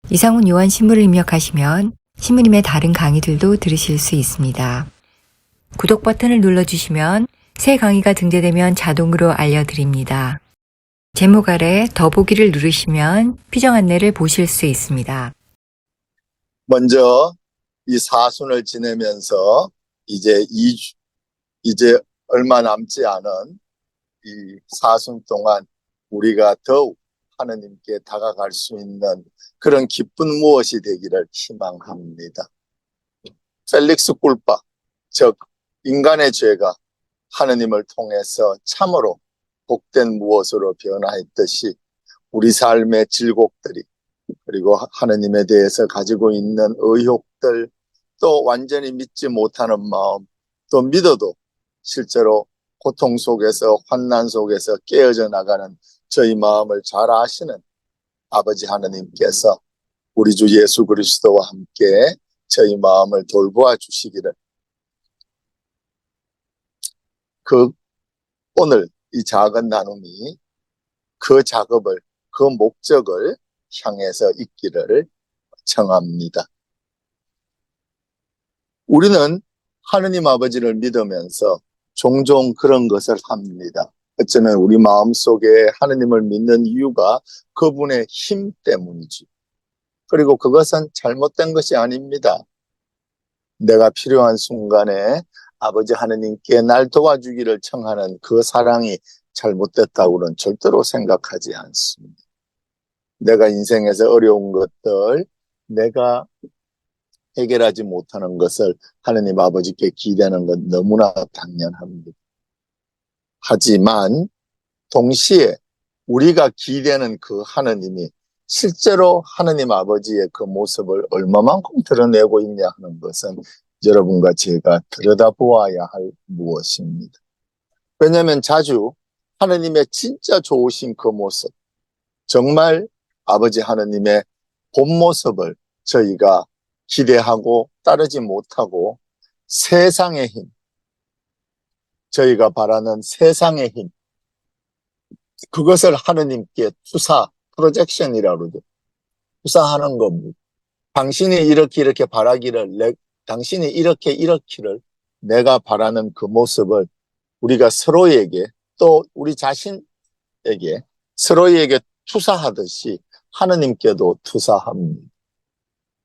이상훈 요한 신부를 입력하시면 신부님의 다른 강의들도 들으실 수 있습니다. 구독 버튼을 눌러주시면 새 강의가 등재되면 자동으로 알려드립니다. 제목 아래 더보기를 누르시면 피정 안내를 보실 수 있습니다. 먼저 이 사순을 지내면서 이제 얼마 남지 않은 이 사순 동안 우리가 더욱 하느님께 다가갈 수 있는 그런 기쁜 무엇이 되기를 희망합니다. 펠릭스 꿀바, 즉 인간의 죄가 하느님을 통해서 참으로 복된 무엇으로 변화했듯이 우리 삶의 질곡들이, 그리고 하느님에 대해서 가지고 있는 의혹들, 또 완전히 믿지 못하는 마음, 또 믿어도 실제로 고통 속에서 환난 속에서 깨어져 나가는 저희 마음을 잘 아시는 아버지 하느님께서 우리 주 예수 그리스도와 함께 저희 마음을 돌보아 주시기를, 오늘 이 작은 나눔이 그 작업을, 그 목적을 향해서 있기를 청합니다. 우리는 하느님 아버지를 믿으면서 종종 그런 것을 합니다. 어쩌면 우리 마음속에 하느님을 믿는 이유가 그분의 힘 때문이지. 그리고 그것은 잘못된 것이 아닙니다. 내가 필요한 순간에 아버지 하느님께 날 도와주기를 청하는 그 사랑이 잘못됐다고는 절대로 생각하지 않습니다. 내가 인생에서 어려운 것들, 내가 해결하지 못하는 것을 하느님 아버지께 기대하는 건 너무나 당연합니다. 하지만 동시에 우리가 기대하는 그 하느님이 실제로 하느님 아버지의 그 모습을 얼마만큼 드러내고 있냐 하는 것은 여러분과 제가 들여다보아야 할 무엇입니다. 왜냐하면 자주 하느님의 진짜 좋으신 그 모습, 정말 아버지 하느님의 본 모습을 저희가 기대하고 따르지 못하고 세상의 힘, 저희가 바라는 세상의 힘, 그것을 하느님께 프로젝션이라고 그러죠. 투사하는 겁니다. 당신이 이렇게 바라기를, 당신이 이렇기를 내가 바라는 그 모습을 우리가 서로에게, 또 우리 자신에게 서로에게 투사하듯이 하느님께도 투사합니다.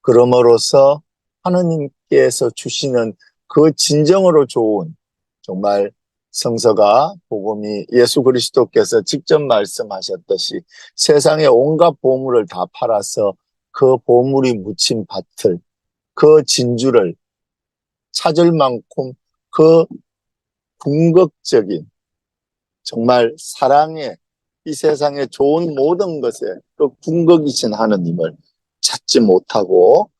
그럼으로써 하느님께서 주시는 그 진정으로 좋은, 정말 성서가 복음이 예수 그리스도께서 직접 말씀하셨듯이 세상의 온갖 보물을 다 팔아서 그 보물이 묻힌 밭을, 그 진주를 찾을 만큼 그 궁극적인, 정말 사랑의, 이 세상의 좋은 모든 것에 그 궁극이신 하느님을 찾지 못하고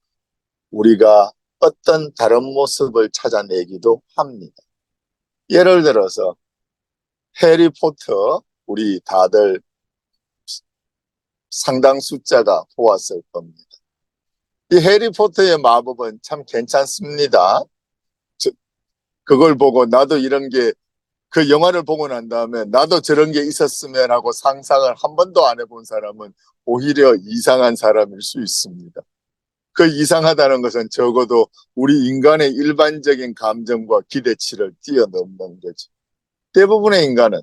우리가 어떤 다른 모습을 찾아내기도 합니다. 예를 들어서 해리포터, 우리 다들 상당 숫자가 보았을 겁니다. 이 해리포터의 마법은 참 괜찮습니다. 그걸 보고 나도 이런 게, 그 영화를 보고 난 다음에 나도 저런 게 있었으면 하고 상상을 한 번도 안 해본 사람은 오히려 이상한 사람일 수 있습니다. 그 이상하다는 것은 적어도 우리 인간의 일반적인 감정과 기대치를 뛰어넘는 거죠. 대부분의 인간은,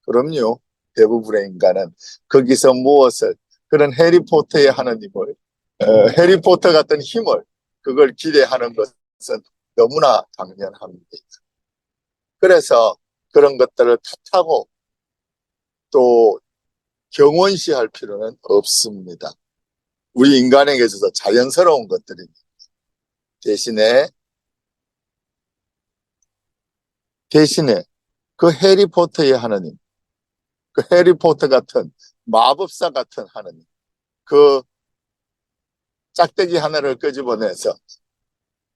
그럼요, 대부분의 인간은 거기서 무엇을, 그런 해리포터의 하느님을, 해리포터 같은 힘을, 그걸 기대하는 것은 너무나 당연합니다. 그래서 그런 것들을 탓하고 또 경원시할 필요는 없습니다. 우리 인간에게 있어서 자연스러운 것들입니다. 대신에 그 해리포터의 하느님, 그 해리포터 같은 마법사 같은 하느님, 그 짝대기 하나를 끄집어내서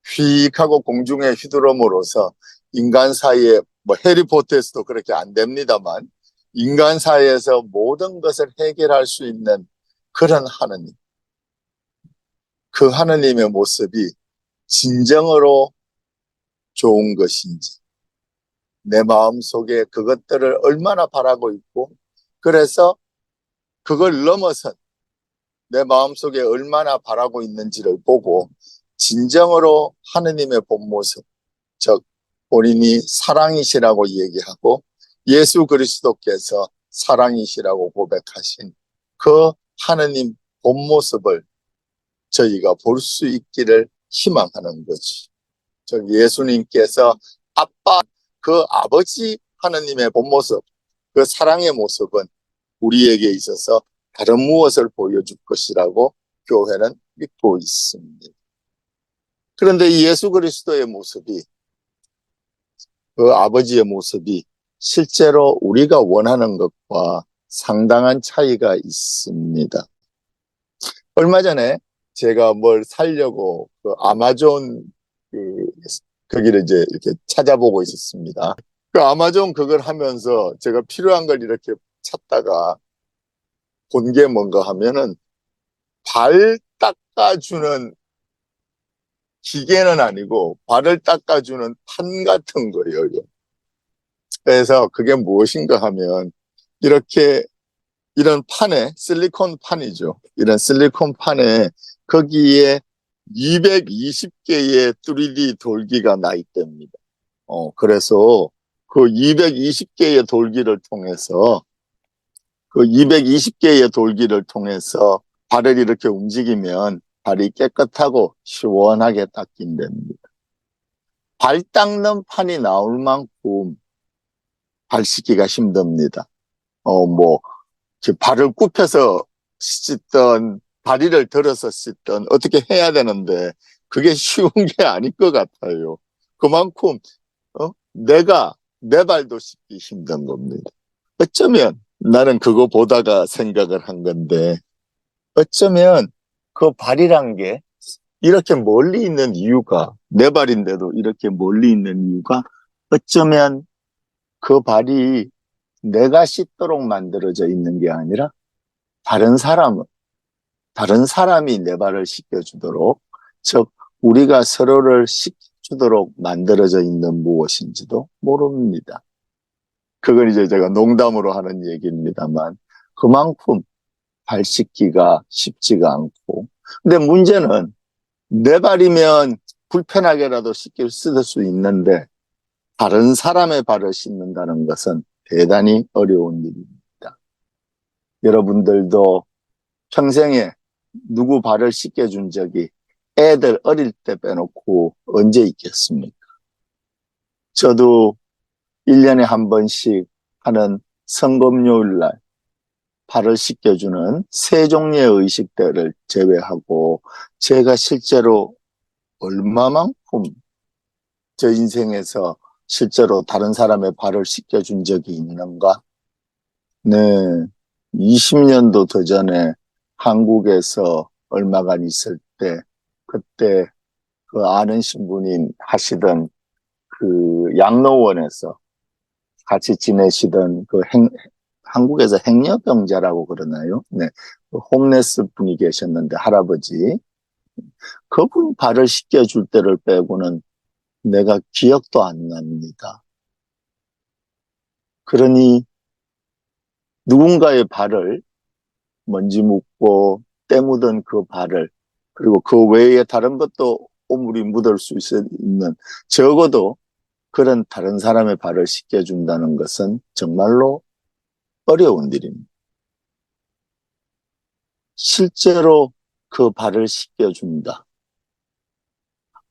휙 하고 공중에 휘두름으로써 인간 사이에, 뭐 해리포터에서도 그렇게 안 됩니다만, 인간 사이에서 모든 것을 해결할 수 있는 그런 하느님, 그 하느님의 모습이 진정으로 좋은 것인지, 내 마음속에 그것들을 얼마나 바라고 있고, 그래서 그걸 넘어선 내 마음속에 얼마나 바라고 있는지를 보고 진정으로 하느님의 본 모습, 즉 본인이 사랑이시라고 얘기하고 예수 그리스도께서 사랑이시라고 고백하신 그 하느님 본 모습을 저희가 볼 수 있기를 희망하는 거지. 즉 예수님께서 아빠, 그 아버지 하느님의 본 모습, 그 사랑의 모습은 우리에게 있어서 다른 무엇을 보여줄 것이라고 교회는 믿고 있습니다. 그런데 이 예수 그리스도의 모습이, 그 아버지의 모습이 실제로 우리가 원하는 것과 상당한 차이가 있습니다. 얼마 전에 제가 뭘 사려고 그 아마존 거기를 이제 이렇게 찾아보고 있었습니다. 그 아마존 그걸 하면서 제가 필요한 걸 이렇게 찾다가 본 게 뭔가 하면은 발 닦아주는 기계는 아니고 발을 닦아주는 판 같은 거예요. 그래서 그게 무엇인가 하면 이렇게 이런 판에 실리콘 판이죠. 이런 실리콘 판에 거기에 220개의 3D 돌기가 나 있답니다. 그래서 그 220개의 돌기를 통해서 발을 이렇게 움직이면 발이 깨끗하고 시원하게 닦인답니다. 발 닦는 판이 나올 만큼 발 씻기가 힘듭니다. 발을 굽혀서 씻던, 다리를 들어서 씻던, 어떻게 해야 되는데, 그게 쉬운 게 아닐 것 같아요. 그만큼, 내가, 내 발도 씻기 힘든 겁니다. 어쩌면, 나는 그거 보다가 생각을 한 건데, 어쩌면 그 발이란 게 이렇게 멀리 있는 이유가, 내 발인데도 이렇게 멀리 있는 이유가, 어쩌면 그 발이 내가 씻도록 만들어져 있는 게 아니라 다른 사람이 내 발을 씻겨주도록, 즉 우리가 서로를 씻겨주도록 만들어져 있는 무엇인지도 모릅니다. 그건 이제 제가 농담으로 하는 얘기입니다만 그만큼 발 씻기가 쉽지가 않고, 근데 문제는 내 발이면 불편하게라도 씻길 수 있는데 다른 사람의 발을 씻는다는 것은 대단히 어려운 일입니다. 여러분들도 평생에 누구 발을 씻겨준 적이 애들 어릴 때 빼놓고 언제 있겠습니까? 저도 1년에 한 번씩 하는 성금요일 날 발을 씻겨주는 세 종류의 의식들을 제외하고 제가 실제로 얼마만큼 저 인생에서 실제로 다른 사람의 발을 씻겨준 적이 있는가? 네, 20년도 더 전에 한국에서 얼마간 있을 때 그때 그 아는 신부님 하시던 그 양로원에서 같이 지내시던 한국에서 행여병자라고 그러나요? 네. 그 홈레스 분이 계셨는데 할아버지. 그분 발을 씻겨줄 때를 빼고는 내가 기억도 안 납니다. 그러니 누군가의 발을 먼지 묻고 때 묻은 그 발을, 그리고 그 외에 다른 것도 오물이 묻을 수 있는, 적어도 그런 다른 사람의 발을 씻겨준다는 것은 정말로 어려운 일입니다. 실제로 그 발을 씻겨준다.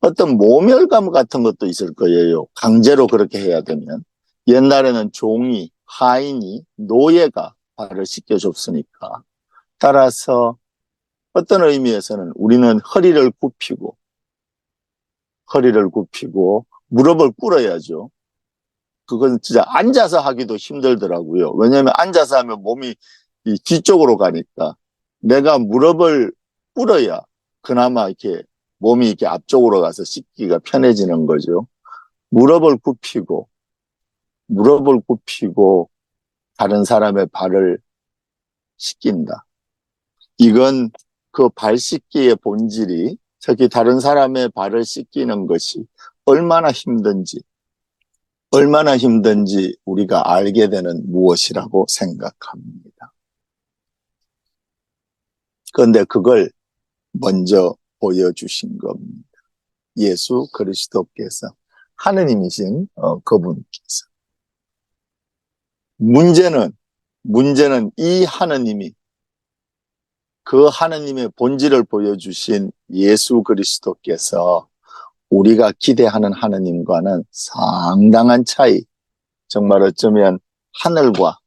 어떤 모멸감 같은 것도 있을 거예요. 강제로 그렇게 해야 되면. 옛날에는 종이, 하인이, 노예가 발을 씻겨줬으니까. 따라서 어떤 의미에서는 우리는 허리를 굽히고 무릎을 꿇어야죠. 그건 진짜 앉아서 하기도 힘들더라고요. 왜냐하면 앉아서 하면 몸이 이 뒤쪽으로 가니까 내가 무릎을 꿇어야 그나마 이렇게 몸이 이렇게 앞쪽으로 가서 씻기가 편해지는 거죠. 무릎을 굽히고 다른 사람의 발을 씻긴다. 이건 그 발 씻기의 본질이, 특히 다른 사람의 발을 씻기는 것이 얼마나 힘든지 우리가 알게 되는 무엇이라고 생각합니다. 그런데 그걸 먼저 보여주신 겁니다. 예수 그리스도께서, 하느님이신 그분께서. 문제는 이 하느님이, 그 하느님의 본질을 보여주신 예수 그리스도께서 우리가 기대하는 하느님과는 상당한 차이, 정말 어쩌면 하늘과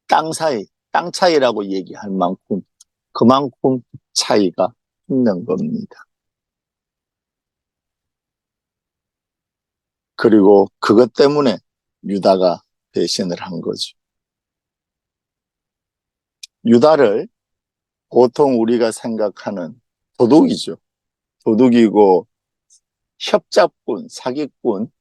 땅 사이, 땅 차이라고 얘기할 만큼, 그만큼 차이가 있는 겁니다. 그리고 그것 때문에 유다가 배신을 한 거죠. 유다를 보통 우리가 생각하는 도둑이죠. 도둑이고 협잡꾼, 사기꾼,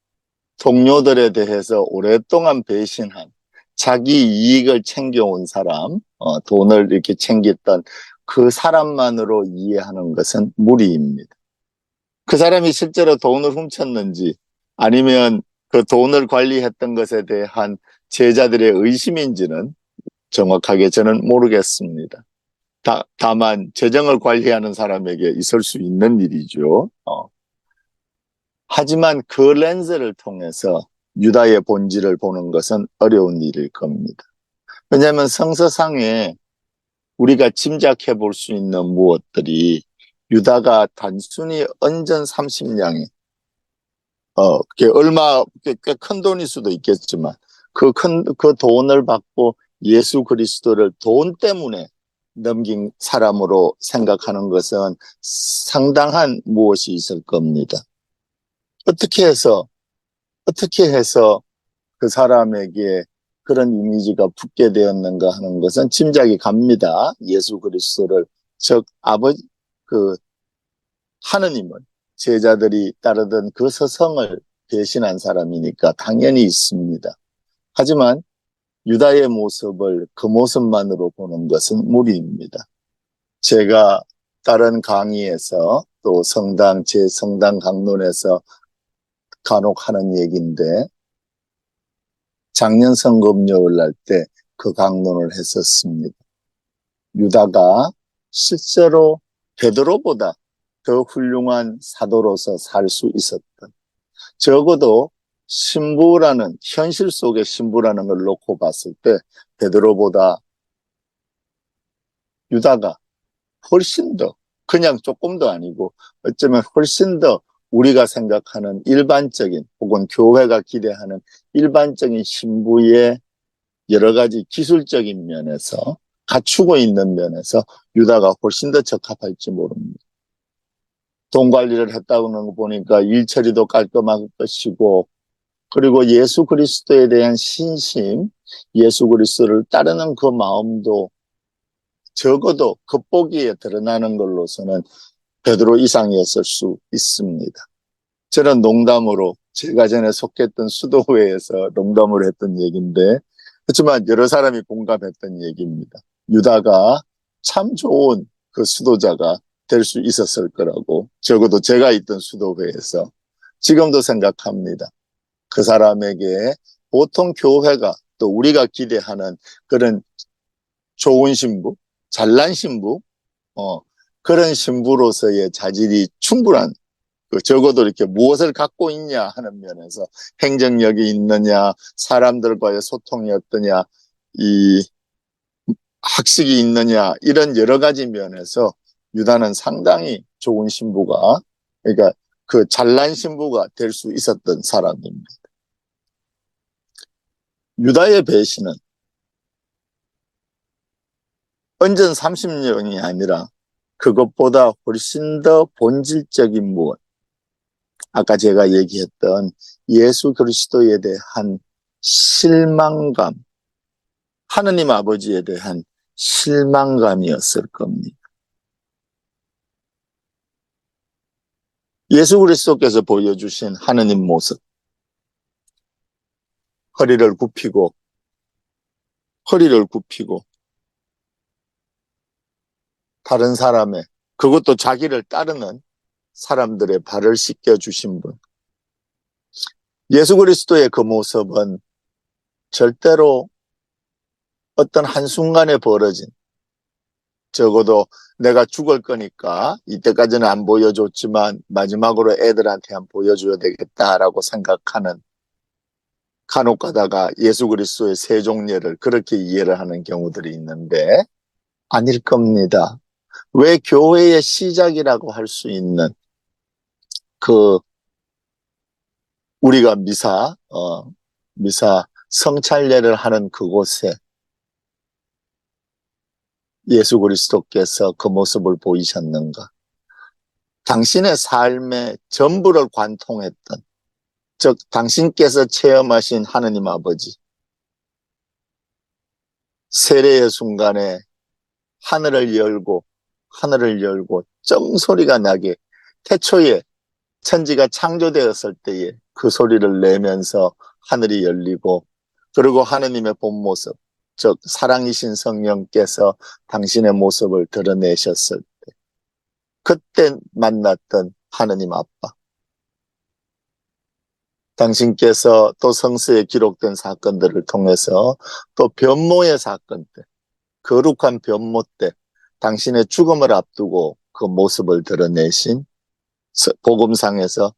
동료들에 대해서 오랫동안 배신한, 자기 이익을 챙겨온 사람, 돈을 이렇게 챙겼던 그 사람만으로 이해하는 것은 무리입니다. 그 사람이 실제로 돈을 훔쳤는지 아니면 그 돈을 관리했던 것에 대한 제자들의 의심인지는 정확하게 저는 모르겠습니다. 다만 재정을 관리하는 사람에게 있을 수 있는 일이죠. 하지만 그 렌즈를 통해서 유다의 본질을 보는 것은 어려운 일일 겁니다. 왜냐하면 성서상에 우리가 짐작해 볼 수 있는 무엇들이, 유다가 단순히 언전 30냥에 그게 꽤 큰 돈일 수도 있겠지만 그 돈을 받고 예수 그리스도를 돈 때문에 넘긴 사람으로 생각하는 것은 상당한 무엇이 있을 겁니다. 어떻게 해서 그 사람에게 그런 이미지가 붙게 되었는가 하는 것은 짐작이 갑니다. 예수 그리스도를, 즉 아버지, 그 하느님은 제자들이 따르던 그 서성을 배신한 사람이니까 당연히 있습니다. 하지만 유다의 모습을 그 모습만으로 보는 것은 무리입니다. 제가 다른 강의에서 또 제 성당 강론에서 간혹 하는 얘기인데, 작년 성금요일 날 때 그 강론을 했었습니다. 유다가 실제로 베드로보다 더 훌륭한 사도로서 살 수 있었던, 적어도 신부라는, 현실 속의 신부라는 걸 놓고 봤을 때 베드로보다 유다가 훨씬 더, 그냥 조금 더 아니고 어쩌면 훨씬 더 우리가 생각하는 일반적인, 혹은 교회가 기대하는 일반적인 신부의 여러 가지 기술적인 면에서, 갖추고 있는 면에서 유다가 훨씬 더 적합할지 모릅니다. 돈 관리를 했다는 거 보니까 일처리도 깔끔할 것이고, 그리고 예수 그리스도에 대한 신심, 예수 그리스도를 따르는 그 마음도 적어도 겉보기에 드러나는 걸로서는 베드로 이상이었을 수 있습니다. 저는 농담으로, 제가 전에 속했던 수도회에서 농담을 했던 얘기인데, 그렇지만 여러 사람이 공감했던 얘기입니다. 유다가 참 좋은 그 수도자가 될 수 있었을 거라고, 적어도 제가 있던 수도회에서 지금도 생각합니다. 그 사람에게 보통 교회가, 또 우리가 기대하는 그런 좋은 신부, 잘난 신부, 그런 신부로서의 자질이 충분한, 적어도 이렇게 무엇을 갖고 있냐 하는 면에서, 행정력이 있느냐, 사람들과의 소통이 어떠냐, 이 학식이 있느냐, 이런 여러 가지 면에서 유다는 상당히 좋은 신부가, 그러니까 그 잘난 신부가 될 수 있었던 사람입니다. 유다의 배신은 언전 30년이 아니라 그것보다 훨씬 더 본질적인 무엇, 아까 제가 얘기했던 예수 그리스도에 대한 실망감, 하느님 아버지에 대한 실망감이었을 겁니다. 예수 그리스도께서 보여주신 하느님 모습, 허리를 굽히고 다른 사람의, 그것도 자기를 따르는 사람들의 발을 씻겨주신 분, 예수 그리스도의 그 모습은 절대로 어떤 한순간에 벌어진 적어도 내가 죽을 거니까 이때까지는 안 보여줬지만 마지막으로 애들한테 한 보여줘야 되겠다라고 생각하는, 간혹 가다가 예수 그리스도의 세종례를 그렇게 이해를 하는 경우들이 있는데 아닐 겁니다. 왜 교회의 시작이라고 할 수 있는 그 우리가 미사 성찬례를 하는 그곳에 예수 그리스도께서 그 모습을 보이셨는가? 당신의 삶의 전부를 관통했던, 즉 당신께서 체험하신 하느님 아버지, 세례의 순간에 하늘을 열고 쩡 소리가 나게, 태초에 천지가 창조되었을 때에 그 소리를 내면서 하늘이 열리고, 그리고 하느님의 본 모습, 즉 사랑이신 성령께서 당신의 모습을 드러내셨을 때, 그때 만났던 하느님 아빠, 당신께서 또 성서에 기록된 사건들을 통해서 또 변모의 사건 때, 거룩한 변모 때 당신의 죽음을 앞두고 그 모습을 드러내신, 복음상에서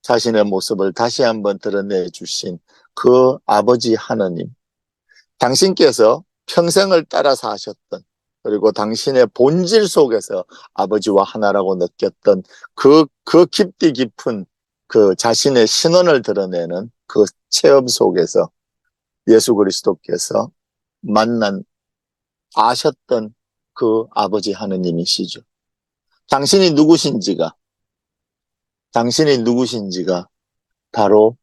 자신의 모습을 다시 한번 드러내 주신 그 아버지 하느님, 당신께서 평생을 따라 사셨던, 그리고 당신의 본질 속에서 아버지와 하나라고 느꼈던 그 깊이 깊은 그 자신의 신원을 드러내는 그 체험 속에서 예수 그리스도께서 아셨던 그 아버지 하느님이시죠. 당신이 누구신지가 바로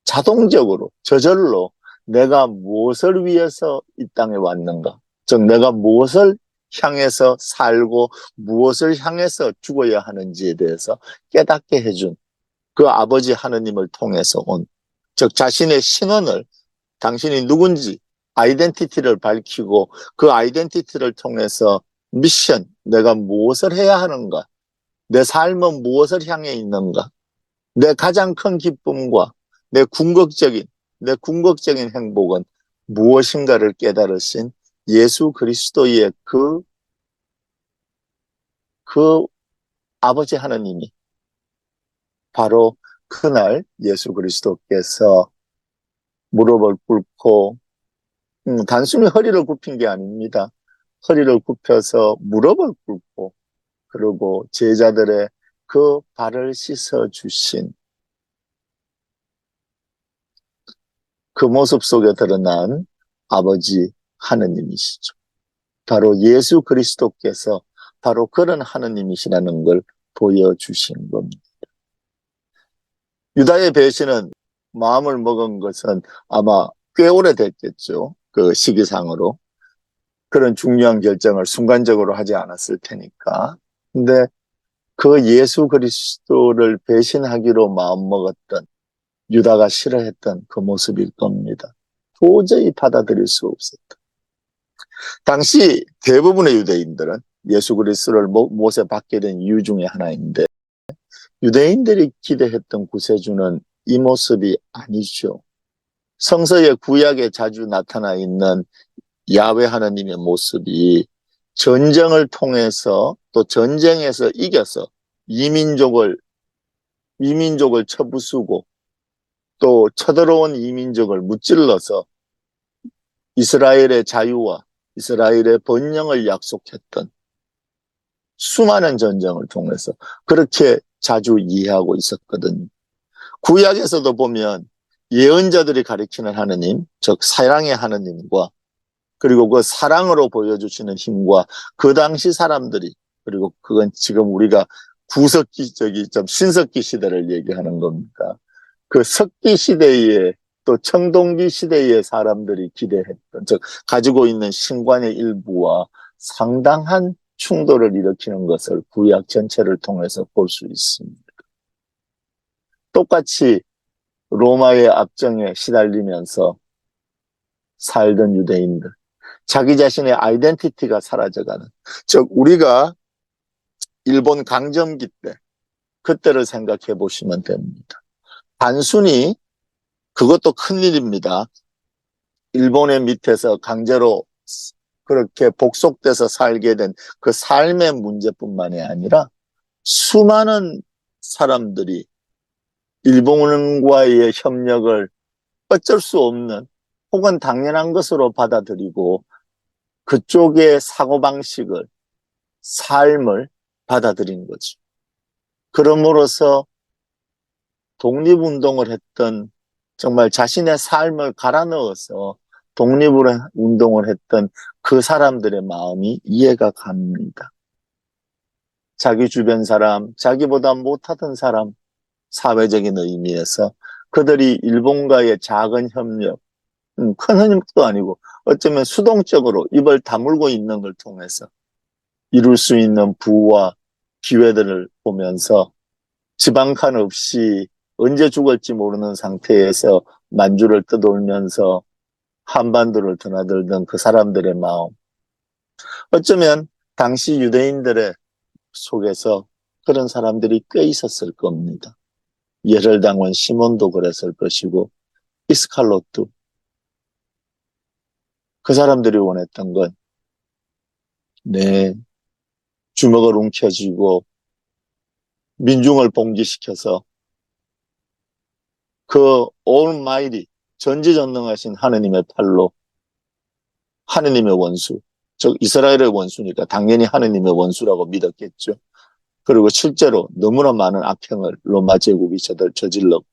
자동적으로, 저절로 내가 무엇을 위해서 이 땅에 왔는가, 즉 내가 무엇을 향해서 살고 무엇을 향해서 죽어야 하는지에 대해서 깨닫게 해준 그 아버지 하느님을 통해서 온, 즉 자신의 신원을, 당신이 누군지 아이덴티티를 밝히고 그 아이덴티티를 통해서 미션, 내가 무엇을 해야 하는가, 내 삶은 무엇을 향해 있는가, 내 가장 큰 기쁨과 내 궁극적인 행복은 무엇인가를 깨달으신 예수 그리스도의 그 아버지 하느님이 바로 그날 예수 그리스도께서 무릎을 꿇고, 단순히 허리를 굽힌 게 아닙니다. 허리를 굽혀서 무릎을 꿇고, 그리고 제자들의 그 발을 씻어 주신 그 모습 속에 드러난 아버지 하느님이시죠. 바로 예수 그리스도께서 바로 그런 하느님이시라는 걸 보여주신 겁니다. 유다의 배신은 마음을 먹은 것은 아마 꽤 오래됐겠죠. 그 시기상으로. 그런 중요한 결정을 순간적으로 하지 않았을 테니까. 근데 그 예수 그리스도를 배신하기로 마음먹었던, 유다가 싫어했던 그 모습일 겁니다. 도저히 받아들일 수 없었다. 당시 대부분의 유대인들은 예수 그리스도를 못에 받게 된 이유 중에 하나인데, 유대인들이 기대했던 구세주는 이 모습이 아니죠. 성서의 구약에 자주 나타나 있는 야훼 하나님의 모습이 전쟁을 통해서, 또 전쟁에서 이겨서 이민족을 쳐부수고 또 쳐들어온 이민족을 무찔러서 이스라엘의 자유와 이스라엘의 번영을 약속했던 수많은 전쟁을 통해서 그렇게 자주 이해하고 있었거든요. 구약에서도 보면 예언자들이 가리키는 하느님, 즉 사랑의 하느님과, 그리고 그 사랑으로 보여주시는 힘과 그 당시 사람들이, 그리고 그건 지금 우리가 신석기 시대를 얘기하는 겁니다. 그 석기 시대에, 또 청동기 시대의 사람들이 기대했던, 즉 가지고 있는 신관의 일부와 상당한 충돌을 일으키는 것을 구약 전체를 통해서 볼 수 있습니다. 똑같이 로마의 압정에 시달리면서 살던 유대인들, 자기 자신의 아이덴티티가 사라져가는, 즉 우리가 일본 강점기 때, 그때를 생각해 보시면 됩니다. 단순히, 그것도 큰일입니다. 일본의 밑에서 강제로 그렇게 복속돼서 살게 된 그 삶의 문제뿐만이 아니라 수많은 사람들이 일본과의 협력을 어쩔 수 없는 혹은 당연한 것으로 받아들이고 그쪽의 사고방식을, 삶을 받아들인 거죠. 그럼으로써 독립운동을 했던, 정말 자신의 삶을 갈아 넣어서 독립운동을 했던 그 사람들의 마음이 이해가 갑니다. 자기 주변 사람, 자기보다 못하던 사람, 사회적인 의미에서 그들이 일본과의 작은 협력, 큰 협력도 아니고 어쩌면 수동적으로 입을 다물고 있는 걸 통해서 이룰 수 있는 부와 기회들을 보면서 지방칸 없이 언제 죽을지 모르는 상태에서 만주를 떠돌면서 한반도를 드나들던 그 사람들의 마음. 어쩌면 당시 유대인들의 속에서 그런 사람들이 꽤 있었을 겁니다. 예를당원 시몬도 그랬을 것이고 이스칼롯도. 그 사람들이 원했던 건 내 주먹을 움켜쥐고 민중을 봉기시켜서 그 올마이리 전지전능하신 하느님의 팔로 하느님의 원수, 즉 이스라엘의 원수니까 당연히 하느님의 원수라고 믿었겠죠. 그리고 실제로 너무나 많은 악행을 로마 제국이 저질렀고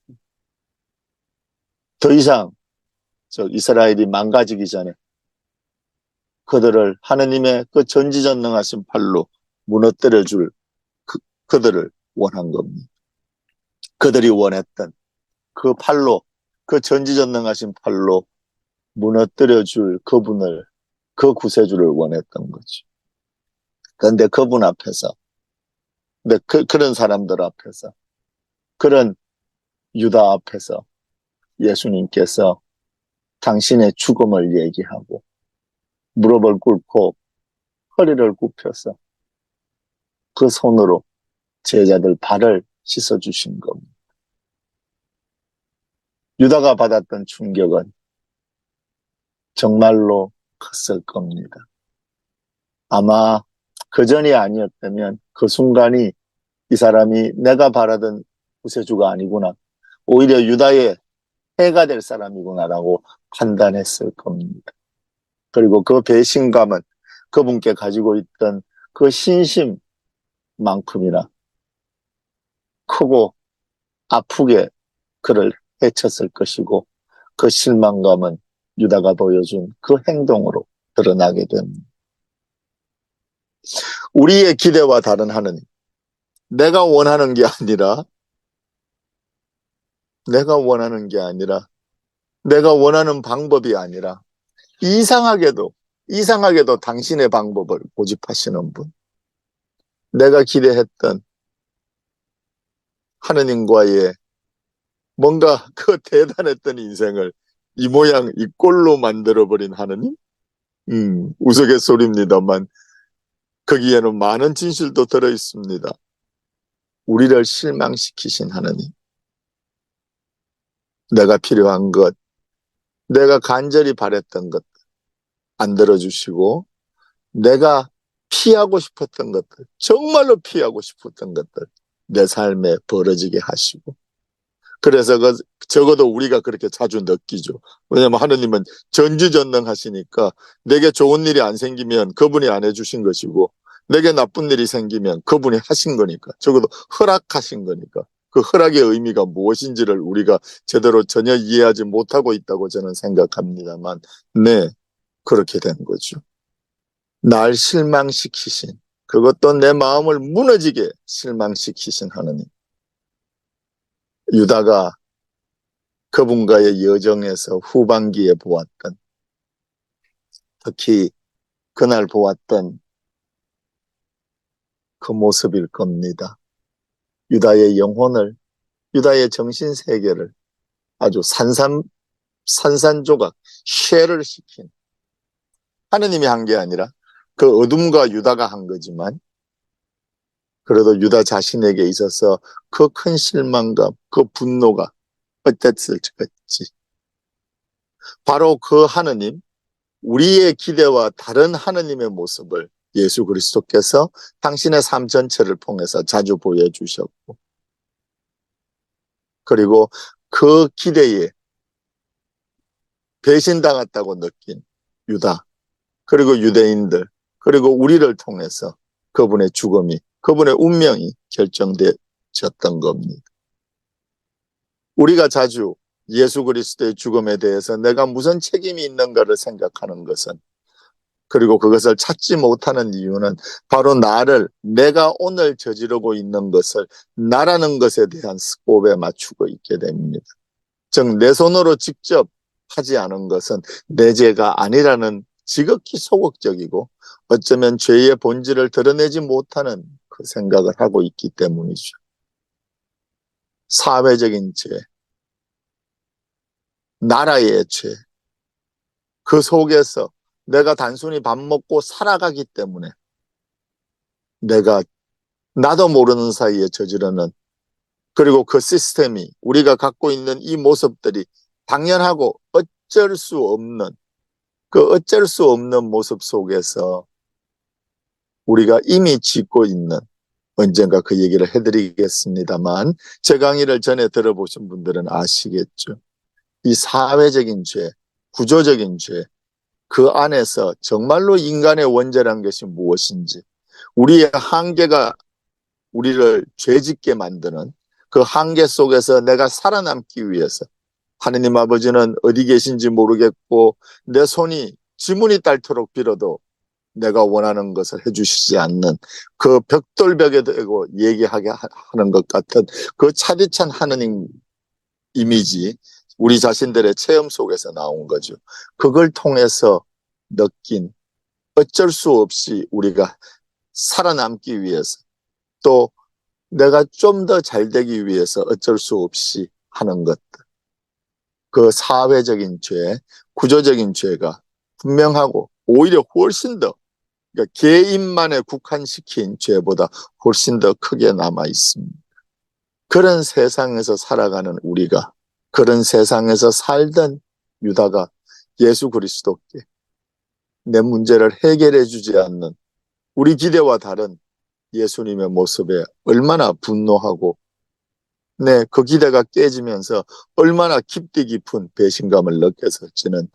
더 이상 이스라엘이 망가지기 전에 그들을 하느님의 그 전지전능하신 팔로 무너뜨려줄 그들을 원한 겁니다. 그들이 원했던 그 팔로, 그 전지전능하신 팔로 무너뜨려줄 그분을, 그 구세주를 원했던 거죠. 그런데 그분 앞에서, 그런 사람들 앞에서, 그런 유다 앞에서 예수님께서 당신의 죽음을 얘기하고 무릎을 꿇고 허리를 굽혀서 그 손으로 제자들 발을 씻어주신 겁니다. 유다가 받았던 충격은 정말로 컸을 겁니다. 아마 그 전이 아니었다면 그 순간이 이 사람이 내가 바라던 구세주가 아니구나. 오히려 유다의 해가 될 사람이구나라고 판단했을 겁니다. 그리고 그 배신감은 그분께 가지고 있던 그 신심만큼이나 크고 아프게 그를 해쳤을 것이고 그 실망감은 유다가 보여준 그 행동으로 드러나게 됩니다. 우리의 기대와 다른 하느님. 내가 원하는 게 아니라 내가 원하는 방법이 아니라 이상하게도 당신의 방법을 고집하시는 분. 내가 기대했던 하느님과의 뭔가 그 대단했던 인생을 이 모양 이 꼴로 만들어버린 하느님? 우스갯소리입니다만 거기에는 많은 진실도 들어있습니다. 우리를 실망시키신 하느님. 내가 필요한 것, 내가 간절히 바랬던 것 안 들어주시고 내가 피하고 싶었던 것들, 정말로 피하고 싶었던 것들 내 삶에 벌어지게 하시고 그래서 적어도 우리가 그렇게 자주 느끼죠. 왜냐하면 하느님은 전지전능하시니까 내게 좋은 일이 안 생기면 그분이 안 해주신 것이고 내게 나쁜 일이 생기면 그분이 하신 거니까 적어도 허락하신 거니까 그 허락의 의미가 무엇인지를 우리가 제대로 전혀 이해하지 못하고 있다고 저는 생각합니다만 네, 그렇게 된 거죠. 날 실망시키신 그것도 내 마음을 무너지게 실망시키신 하느님. 유다가 그분과의 여정에서 후반기에 보았던 특히 그날 보았던 그 모습일 겁니다. 유다의 영혼을 유다의 정신세계를 아주 산산조각 쉐를 시킨 하느님이 한 게 아니라 그 어둠과 유다가 한 거지만 그래도 유다 자신에게 있어서 그 큰 실망감, 그 분노가 어땠을지 바로 그 하느님, 우리의 기대와 다른 하느님의 모습을 예수 그리스도께서 당신의 삶 전체를 통해서 자주 보여주셨고, 그리고 그 기대에 배신당했다고 느낀 유다, 그리고 유대인들, 그리고 우리를 통해서 그분의 죽음이, 그분의 운명이 결정되었던 겁니다. 우리가 자주 예수 그리스도의 죽음에 대해서 내가 무슨 책임이 있는가를 생각하는 것은, 그리고 그것을 찾지 못하는 이유는 바로 내가 오늘 저지르고 있는 것을 나라는 것에 대한 스코프에 맞추고 있게 됩니다. 즉, 내 손으로 직접 하지 않은 것은 내 죄가 아니라는 지극히 소극적이고 어쩌면 죄의 본질을 드러내지 못하는 그 생각을 하고 있기 때문이죠. 사회적인 죄, 나라의 죄, 그 속에서 내가 단순히 밥 먹고 살아가기 때문에 내가 나도 모르는 사이에 저지르는, 그리고 그 시스템이, 우리가 갖고 있는 이 모습들이 당연하고 어쩔 수 없는, 그 어쩔 수 없는 모습 속에서 우리가 이미 짓고 있는, 언젠가 그 얘기를 해드리겠습니다만, 제 강의를 전에 들어보신 분들은 아시겠죠. 이 사회적인 죄, 구조적인 죄, 그 안에서 정말로 인간의 원죄란 것이 무엇인지, 우리의 한계가 우리를 죄짓게 만드는 그 한계 속에서 내가 살아남기 위해서, 하느님 아버지는 어디 계신지 모르겠고 내 손이 지문이 닳도록 빌어도 내가 원하는 것을 해주시지 않는 그 벽돌벽에 대고 얘기하게 하는 것 같은 그 차디찬 하느님 이미지, 우리 자신들의 체험 속에서 나온 거죠. 그걸 통해서 느낀, 어쩔 수 없이 우리가 살아남기 위해서, 또 내가 좀 더 잘 되기 위해서 어쩔 수 없이 하는 것들, 그 사회적인 죄, 구조적인 죄가 분명하고 오히려 훨씬 더, 그러니까 개인만에 국한시킨 죄보다 훨씬 더 크게 남아 있습니다. 그런 세상에서 살아가는 우리가, 그런 세상에서 살던 유다가 예수 그리스도께 내 문제를 해결해 주지 않는 우리 기대와 다른 예수님의 모습에 얼마나 분노하고, 그 기대가 깨지면서 얼마나 깊디 깊은 배신감을 느꼈을지는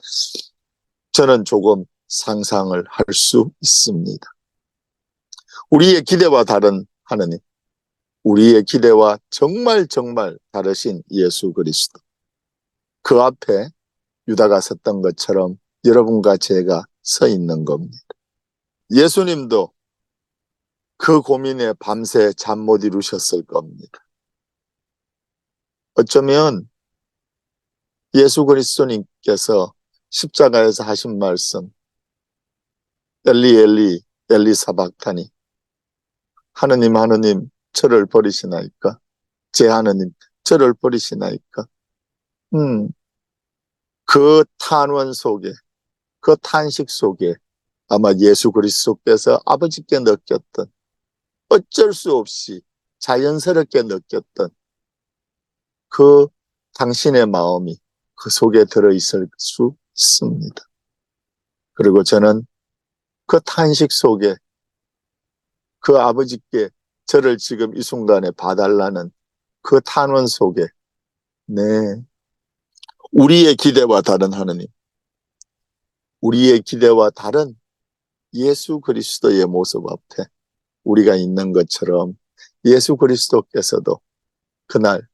저는 조금 상상을 할 수 있습니다. 우리의 기대와 다른 하느님, 우리의 기대와 정말 다르신 예수 그리스도, 그 앞에 유다가 섰던 것처럼 여러분과 제가 서 있는 겁니다. 예수님도 그 고민에 밤새 잠 못 이루셨을 겁니다. 어쩌면 예수 그리스도님께서 십자가에서 하신 말씀, 엘리 엘리 엘리 사박타니, 하느님 저를 버리시나이까, 제 하느님 저를 버리시나이까. 그 탄원 속에, 그 탄식 속에 아마 예수 그리스도께서 아버지께 느꼈던, 어쩔 수 없이 자연스럽게 느꼈던 그 당신의 마음이 그 속에 들어있을 수 있습니다. 그리고 저는 그 탄식 속에 그 아버지께 저를 지금 이 순간에 봐달라는 그 탄원 속에, 우리의 기대와 다른 하느님, 우리의 기대와 다른 예수 그리스도의 모습 앞에 우리가 있는 것처럼 예수 그리스도께서도 그날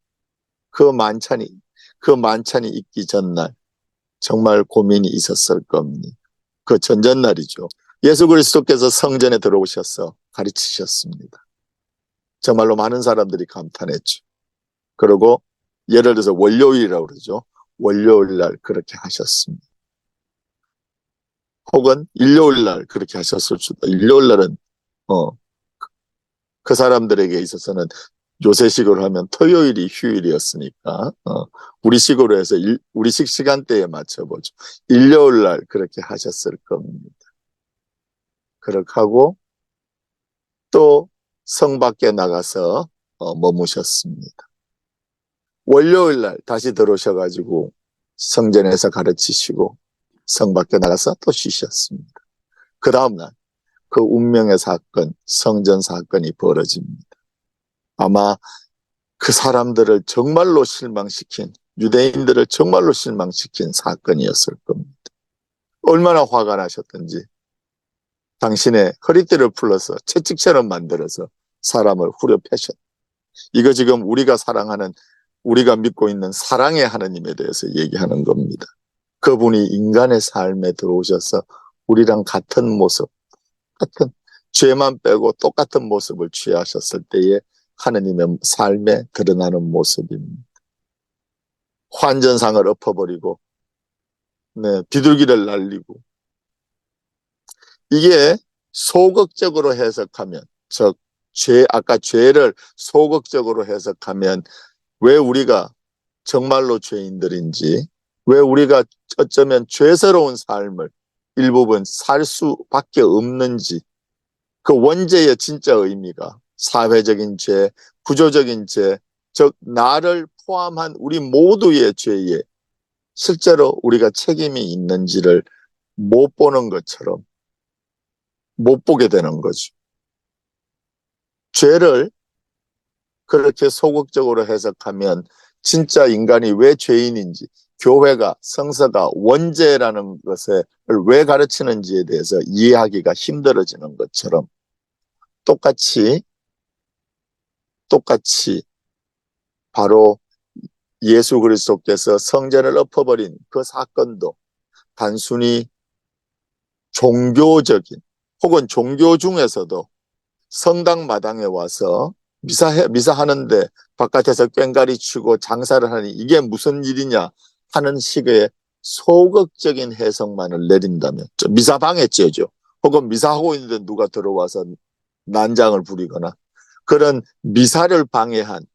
그 만찬이 있기 전날 정말 고민이 있었을 겁니다. 그 전전날이죠. 예수 그리스도께서 성전에 들어오셔서 가르치셨습니다. 정말로 많은 사람들이 감탄했죠. 그리고 예를 들어서 월요일이라고 그러죠. 월요일 날 그렇게 하셨습니다. 혹은 일요일 날 그렇게 하셨을 수도. 일요일 날은 그 사람들에게 있어서는 요새식으로 하면 토요일이 휴일이었으니까 우리식으로 해서 우리식 시간대에 맞춰보죠. 일요일 날 그렇게 하셨을 겁니다. 그렇게 하고 또 성 밖에 나가서 머무셨습니다. 월요일 날 다시 들어오셔가지고 성전에서 가르치시고, 성 밖에 나가서 또 쉬셨습니다. 그 다음날 그 운명의 사건, 성전 사건이 벌어집니다. 아마 그 사람들을 정말로 실망시킨, 유대인들을 정말로 실망시킨 사건이었을 겁니다. 얼마나 화가 나셨던지 당신의 허리띠를 풀러서 채찍처럼 만들어서 사람을 후려 패셨다. 이거 지금 우리가 사랑하는, 우리가 믿고 있는 사랑의 하나님에 대해서 얘기하는 겁니다. 그분이 인간의 삶에 들어오셔서 우리랑 같은 모습, 같은 죄만 빼고 똑같은 모습을 취하셨을 때에 하나님의 삶에 드러나는 모습입니다. 환전상을 엎어버리고 비둘기를 날리고, 이게 소극적으로 해석하면, 즉 아까 죄를 소극적으로 해석하면 왜 우리가 정말로 죄인들인지, 왜 우리가 어쩌면 죄스러운 삶을 일부분 살 수밖에 없는지, 그 원죄의 진짜 의미가 사회적인 죄, 구조적인 죄, 즉 나를 포함한 우리 모두의 죄에 실제로 우리가 책임이 있는지를 못 보는 것처럼 못 보게 되는 거죠. 죄를 그렇게 소극적으로 해석하면 진짜 인간이 왜 죄인인지, 교회가, 성서가 원죄라는 것을 왜 가르치는지에 대해서 이해하기가 힘들어지는 것처럼 똑같이 바로 예수 그리스도께서 성전을 엎어버린 그 사건도 단순히 종교적인, 혹은 종교 중에서도 성당 마당에 와서 미사하는데 바깥에서 꽹가리 치고 장사를 하니 이게 무슨 일이냐 하는 식의 소극적인 해석만을 내린다면, 미사 방해죄죠. 혹은 미사하고 있는데 누가 들어와서 난장을 부리거나 그런 미사를 방해한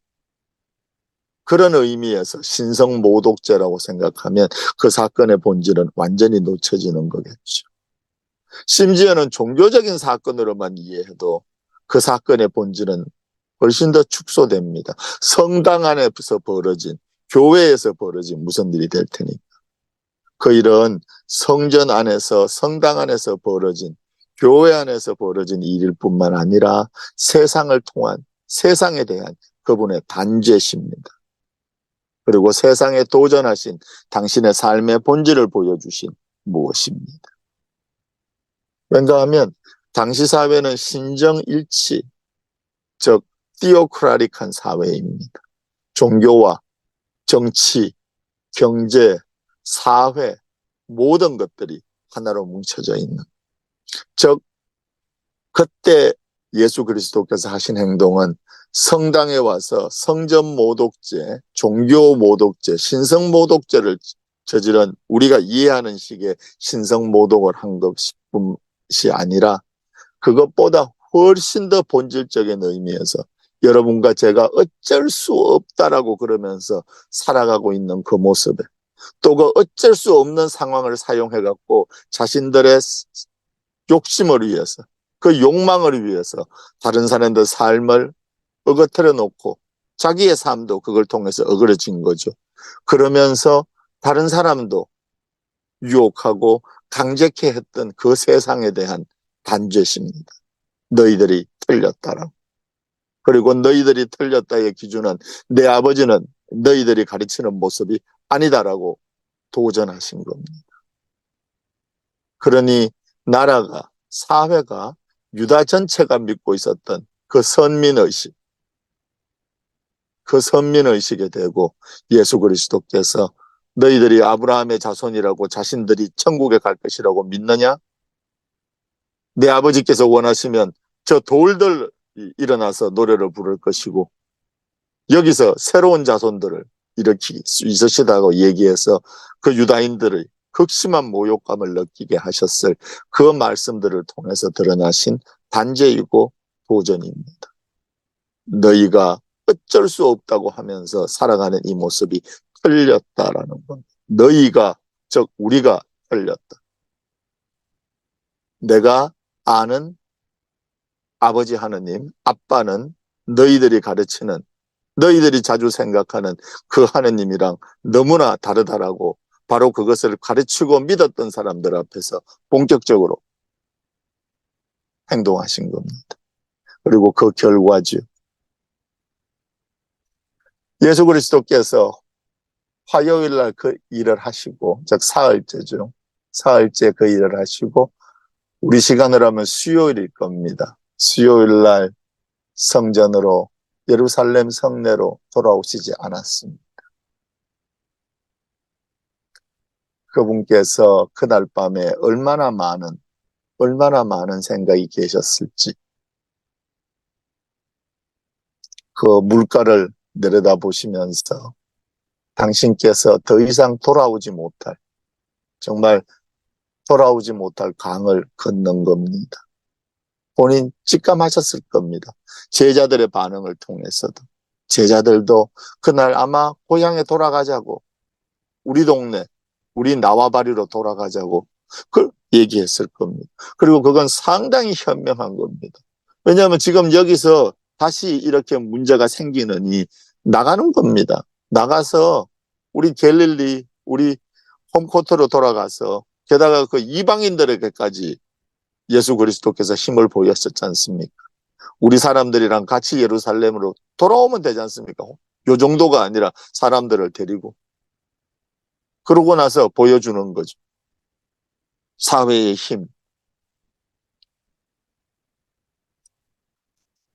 그런 의미에서 신성모독죄라고 생각하면 그 사건의 본질은 완전히 놓쳐지는 거겠죠. 심지어는 종교적인 사건으로만 이해해도 그 사건의 본질은 훨씬 더 축소됩니다. 성당 안에서 벌어진, 교회에서 벌어진 무슨 일이 될 테니까. 그 일은 성전 안에서, 성당 안에서 벌어진, 교회 안에서 벌어진 일일 뿐만 아니라 세상을 통한, 세상에 대한 그분의 단죄십니다. 그리고 세상에 도전하신 당신의 삶의 본질을 보여주신 무엇입니다. 왜냐하면 당시 사회는 신정일치, 즉 티오크라틱한 사회입니다. 종교와 정치, 경제, 사회 모든 것들이 하나로 뭉쳐져 있는, 즉 그때 예수 그리스도께서 하신 행동은 성당에 와서 성전 모독죄, 종교 모독죄, 신성 모독죄를 저지른, 우리가 이해하는 식의 신성 모독을 한 것이 아니라 그것보다 훨씬 더 본질적인 의미에서 여러분과 제가 어쩔 수 없다라고 그러면서 살아가고 있는 그 모습에, 또 그 어쩔 수 없는 상황을 사용해갖고 자신들의 욕심을 위해서, 그 욕망을 위해서 다른 사람들 삶을 어거트려 놓고 자기의 삶도 그걸 통해서 어그러진 거죠. 그러면서 다른 사람도 유혹하고 강제케 했던 그 세상에 대한 단죄십니다. 너희들이 틀렸다라고. 그리고 너희들이 틀렸다의 기준은 내 아버지는 너희들이 가르치는 모습이 아니다라고 도전하신 겁니다. 그러니 나라가, 사회가, 유다 전체가 믿고 있었던 그 선민의식, 그 선민의식에 대고 예수 그리스도께서 너희들이 아브라함의 자손이라고 자신들이 천국에 갈 것이라고 믿느냐? 내 아버지께서 원하시면 저 돌들 일어나서 노래를 부를 것이고 여기서 새로운 자손들을 일으킬 수 있으시다고 얘기해서 그 유다인들의 극심한 모욕감을 느끼게 하셨을 그 말씀들을 통해서 드러나신 단죄이고 도전입니다. 너희가 어쩔 수 없다고 하면서 살아가는 이 모습이 틀렸다라는 겁니다. 너희가, 즉 우리가 틀렸다. 내가 아는 아버지 하느님, 아빠는 너희들이 가르치는, 너희들이 자주 생각하는 그 하느님이랑 너무나 다르다라고 바로 그것을 가르치고 믿었던 사람들 앞에서 본격적으로 행동하신 겁니다. 그리고 그 결과죠. 예수 그리스도께서 화요일 날 그 일을 하시고, 즉 사흘째죠. 사흘째 그 일을 하시고, 우리 시간으로 하면 수요일일 겁니다. 수요일 날 성전으로, 예루살렘 성내로 돌아오시지 않았습니다. 그분께서 그날 밤에 얼마나 많은 생각이 계셨을지, 그 물가를 내려다보시면서 당신께서 더 이상 정말 돌아오지 못할 강을 건넌 겁니다. 본인 직감하셨을 겁니다. 제자들의 반응을 통해서도. 제자들도 그날 아마 고향에 돌아가자고, 우리 동네, 우리 나와바리로 돌아가자고 그 얘기했을 겁니다. 그리고 그건 상당히 현명한 겁니다. 왜냐하면 지금 여기서 다시 이렇게 문제가 생기느니 나가는 겁니다. 나가서 우리 갤릴리, 우리 홈코트로 돌아가서, 게다가 그 이방인들에게까지 예수 그리스도께서 힘을 보였었지 않습니까? 우리 사람들이랑 같이 예루살렘으로 돌아오면 되지 않습니까? 요 정도가 아니라 사람들을 데리고. 그러고 나서 보여주는 거죠. 사회의 힘.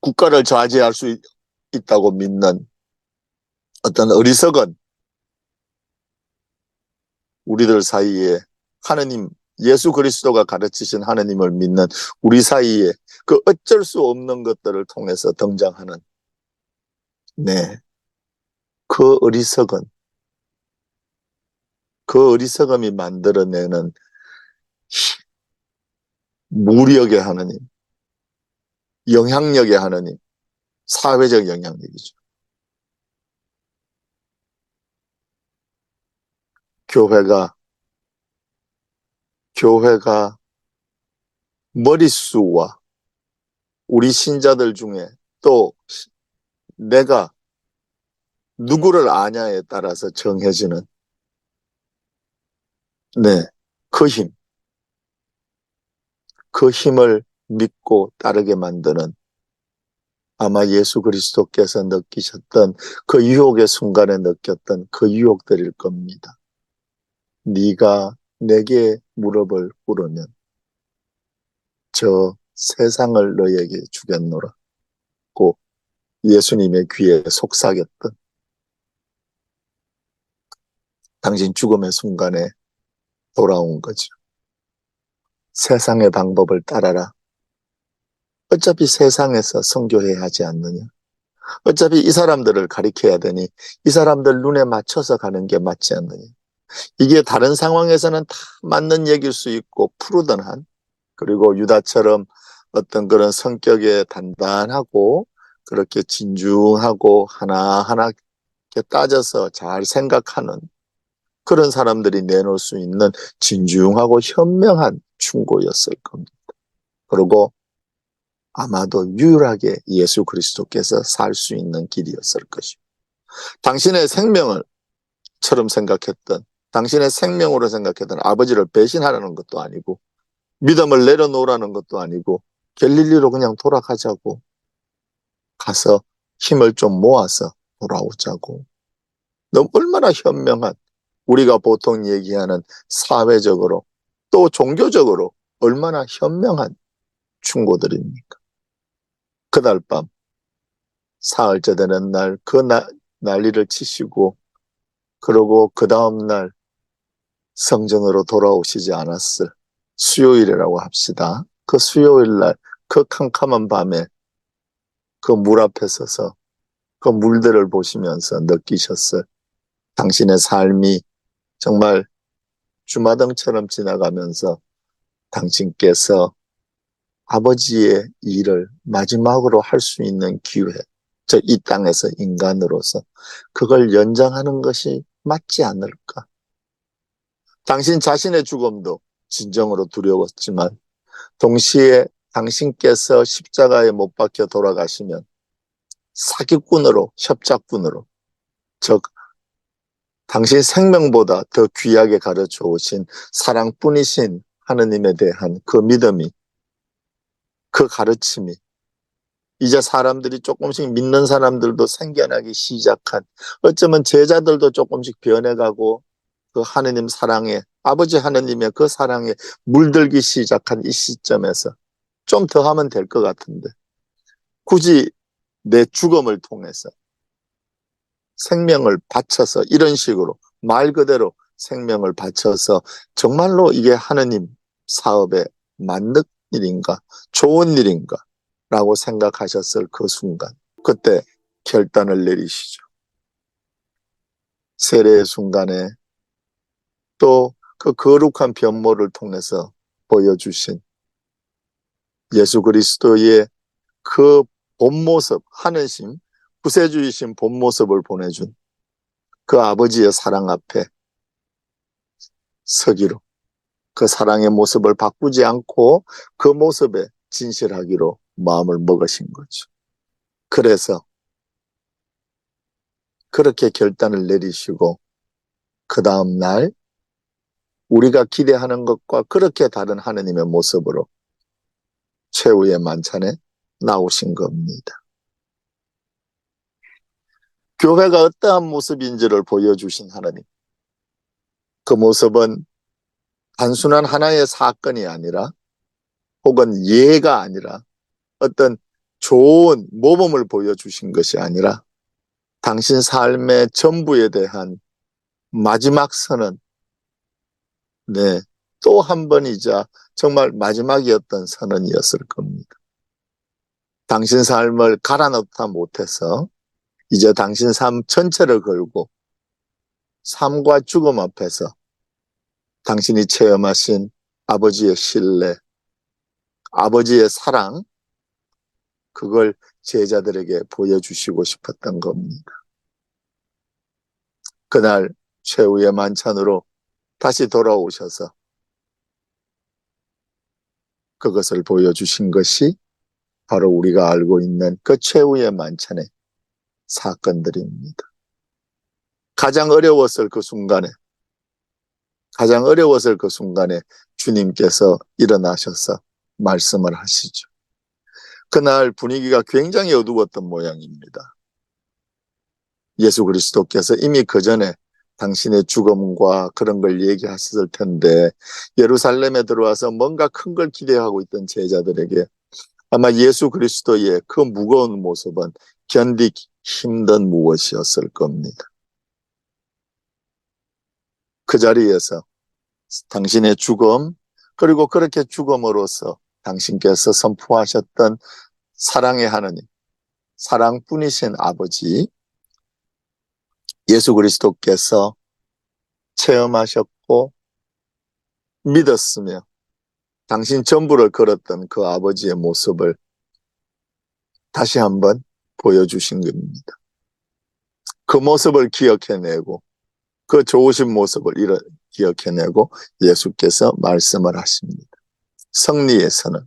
국가를 좌지할 수 있다고 믿는 어떤 어리석은 우리들 사이에 하느님, 예수 그리스도가 가르치신 하느님을 믿는 우리 사이에 그 어쩔 수 없는 것들을 통해서 등장하는, 네, 그 어리석음이 만들어내는 무력의 하느님, 영향력의 하느님, 사회적 영향력이죠. 교회가 머릿수와 우리 신자들 중에 또 내가 누구를 아냐에 따라서 정해지는, 네, 그 힘, 그 힘을 믿고 따르게 만드는, 아마 예수 그리스도께서 느끼셨던 그 유혹의 순간에 느꼈던 그 유혹들일 겁니다. 네가 내게 무릎을 꿇으면 저 세상을 너에게 주겠노라 고 예수님의 귀에 속삭였던, 당신 죽음의 순간에 돌아온 거죠. 세상의 방법을 따라라. 어차피 세상에서 선교해야 하지 않느냐. 어차피 이 사람들을 가리켜야 되니 이 사람들 눈에 맞춰서 가는 게 맞지 않느냐. 이게 다른 상황에서는 다 맞는 얘기일 수 있고 푸르던한, 그리고 유다처럼 어떤 그런 성격에 단단하고 그렇게 진중하고 하나하나 이렇게 따져서 잘 생각하는 그런 사람들이 내놓을 수 있는 진중하고 현명한 충고였을 겁니다. 그리고 아마도 유일하게 예수 그리스도께서 살 수 있는 길이었을 것이고, 당신의 당신의 생명으로 생각했던 아버지를 배신하라는 것도 아니고 믿음을 내려놓으라는 것도 아니고 갈릴리로 그냥 돌아가자고, 가서 힘을 좀 모아서 돌아오자고. 너무 얼마나 현명한, 우리가 보통 얘기하는 사회적으로 또 종교적으로 얼마나 현명한 충고들입니까? 그날 밤 사흘째 되는 날 그 난리를 치시고, 그러고 그 다음날 성전으로 돌아오시지 않았을 수요일이라고 합시다. 그 수요일 날 그 캄캄한 밤에 그 물 앞에 서서 그 물들을 보시면서 느끼셨을 당신의 삶이 정말 주마등처럼 지나가면서 당신께서 아버지의 일을 마지막으로 할 수 있는 기회, 즉 이 땅에서 인간으로서 그걸 연장하는 것이 맞지 않을까. 당신 자신의 죽음도 진정으로 두려웠지만 동시에 당신께서 십자가에 못 박혀 돌아가시면 사기꾼으로, 협작꾼으로, 즉 당신 생명보다 더 귀하게 가르쳐 오신 사랑뿐이신 하느님에 대한 그 믿음이, 그 가르침이 이제 사람들이 조금씩 믿는 사람들도 생겨나기 시작한, 어쩌면 제자들도 조금씩 변해가고 그 하느님 사랑에, 아버지 하느님의 그 사랑에 물들기 시작한 이 시점에서 좀 더 하면 될 것 같은데, 굳이 내 죽음을 통해서 생명을 바쳐서 이런 식으로 말 그대로 생명을 바쳐서 정말로 이게 하느님 사업에 맞는 일인가, 좋은 일인가 라고 생각하셨을 그 순간, 그때 결단을 내리시죠. 세례의 순간에 또 그 거룩한 변모를 통해서 보여주신 예수 그리스도의 그 본 모습, 하느님 구세주이신 본 모습을 보내준 그 아버지의 사랑 앞에 서기로, 그 사랑의 모습을 바꾸지 않고 그 모습에 진실하기로 마음을 먹으신 거죠. 그래서 그렇게 결단을 내리시고 그 다음 날 우리가 기대하는 것과 그렇게 다른 하느님의 모습으로 최후의 만찬에 나오신 겁니다. 교회가 어떠한 모습인지를 보여주신 하느님, 그 모습은 단순한 하나의 사건이 아니라, 혹은 예가 아니라, 어떤 좋은 모범을 보여주신 것이 아니라 당신 삶의 전부에 대한 마지막 선언, 네, 또 한 번이자 정말 마지막이었던 선언이었을 겁니다. 당신 삶을 갈아넣다 못해서 이제 당신 삶 전체를 걸고 삶과 죽음 앞에서 당신이 체험하신 아버지의 신뢰, 아버지의 사랑, 그걸 제자들에게 보여주시고 싶었던 겁니다. 그날 최후의 만찬으로 다시 돌아오셔서 그것을 보여주신 것이 바로 우리가 알고 있는 그 최후의 만찬의 사건들입니다. 가장 어려웠을 그 순간에, 주님께서 일어나셔서 말씀을 하시죠. 그날 분위기가 굉장히 어두웠던 모양입니다. 예수 그리스도께서 이미 그 전에 당신의 죽음과 그런 걸 얘기하셨을 텐데, 예루살렘에 들어와서 뭔가 큰 걸 기대하고 있던 제자들에게 아마 예수 그리스도의 그 무거운 모습은 견디기 힘든 무엇이었을 겁니다. 그 자리에서 당신의 죽음, 그리고 그렇게 죽음으로써 당신께서 선포하셨던 사랑의 하느님, 사랑뿐이신 아버지 예수 그리스도께서 체험하셨고 믿었으며 당신 전부를 걸었던 그 아버지의 모습을 다시 한번 보여주신 겁니다. 그 모습을 기억해내고 그 좋으신 모습을 기억해내고 예수께서 말씀을 하십니다. 성리에서는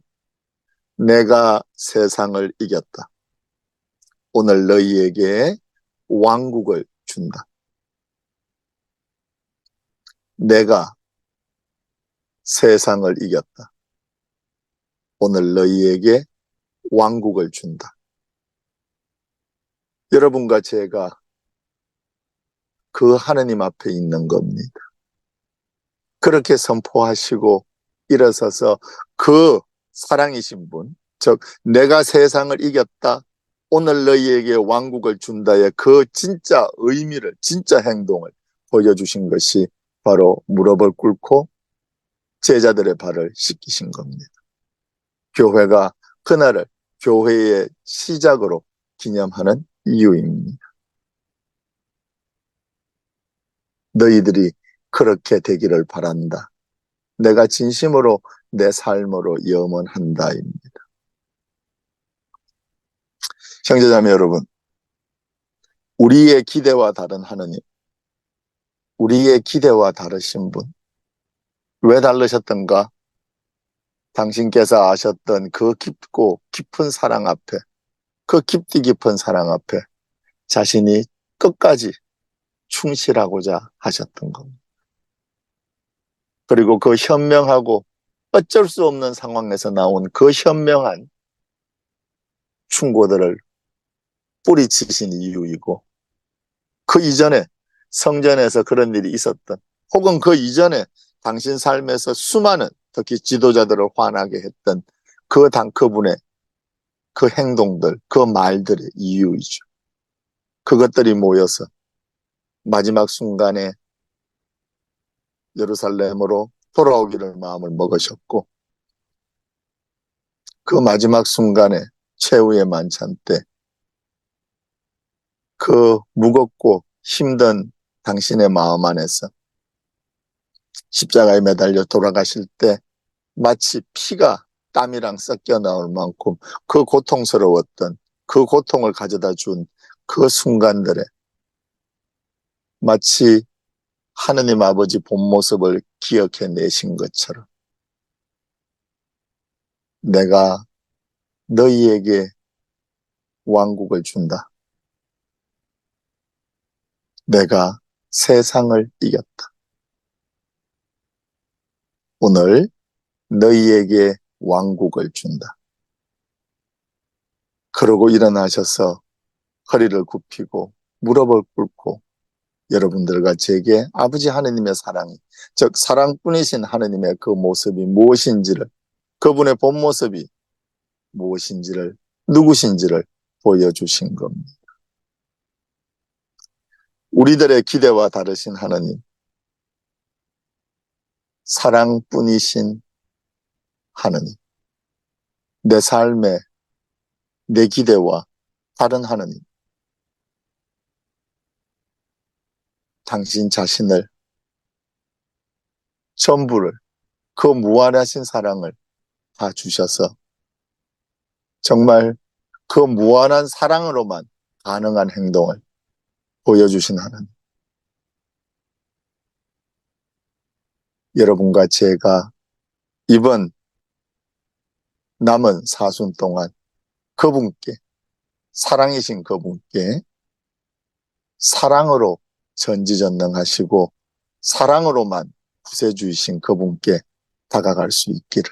내가 세상을 이겼다. 오늘 너희에게 왕국을 준다. 내가 세상을 이겼다. 오늘 너희에게 왕국을 준다. 여러분과 제가 그 하느님 앞에 있는 겁니다. 그렇게 선포하시고 일어서서 그 사랑이신 분, 즉 내가 세상을 이겼다, 오늘 너희에게 왕국을 준다의 그 진짜 의미를, 진짜 행동을 보여주신 것이 바로 무릎을 꿇고 제자들의 발을 씻기신 겁니다. 교회가 그날을 교회의 시작으로 기념하는 이유입니다. 너희들이 그렇게 되기를 바란다. 내가 진심으로 내 삶으로 염원한다입니다. 형제자매 여러분, 우리의 기대와 다른 하느님, 우리의 기대와 다르신 분, 왜 다르셨던가? 당신께서 아셨던 그 깊고 깊은 사랑 앞에, 그 깊디 깊은 사랑 앞에 자신이 끝까지 충실하고자 하셨던 겁니다. 그리고 그 현명하고 어쩔 수 없는 상황에서 나온 그 현명한 충고들을 뿌리치신 이유이고, 그 이전에 성전에서 그런 일이 있었던, 혹은 그 이전에 당신 삶에서 수많은 특히 지도자들을 화나게 했던 그분의 그 행동들, 그 말들의 이유이죠. 그것들이 모여서 마지막 순간에 예루살렘으로 돌아오기를 마음을 먹으셨고, 그 마지막 순간에 최후의 만찬 때 그 무겁고 힘든 당신의 마음 안에서 십자가에 매달려 돌아가실 때 마치 피가 땀이랑 섞여 나올 만큼 그 고통스러웠던 그 고통을 가져다 준 그 순간들에 마치 하느님 아버지 본 모습을 기억해 내신 것처럼 내가 너희에게 왕국을 준다. 내가 세상을 이겼다. 오늘 너희에게 왕국을 준다. 그러고 일어나셔서 허리를 굽히고 무릎을 꿇고 여러분들과 제게 아버지 하느님의 사랑이, 즉 사랑뿐이신 하느님의 그 모습이 무엇인지를, 그분의 본 모습이 무엇인지를, 누구신지를 보여주신 겁니다. 우리들의 기대와 다르신 하느님, 사랑뿐이신 하느님, 내 삶의 내 기대와 다른 하느님, 당신 자신을, 전부를, 그 무한하신 사랑을 다 주셔서 정말 그 무한한 사랑으로만 가능한 행동을 보여주신 하나님. 여러분과 제가 이번 남은 사순 동안 그분께, 사랑이신 그분께 사랑으로 전지전능하시고 사랑으로만 구세주이신 그분께 다가갈 수 있기를.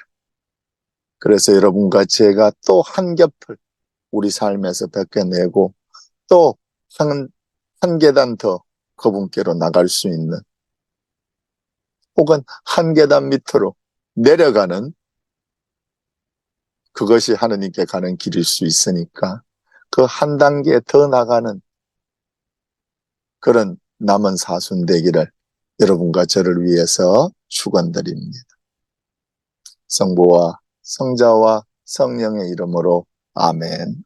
그래서 여러분과 제가 또 한 겹을 우리 삶에서 벗겨내고 또 한 계단 더 그분께로 나갈 수 있는, 혹은 한 계단 밑으로 내려가는, 그것이 하느님께 가는 길일 수 있으니까 그 한 단계 더 나가는 그런 남은 사순 되기를 여러분과 저를 위해서 축원드립니다. 성부와 성자와 성령의 이름으로 아멘.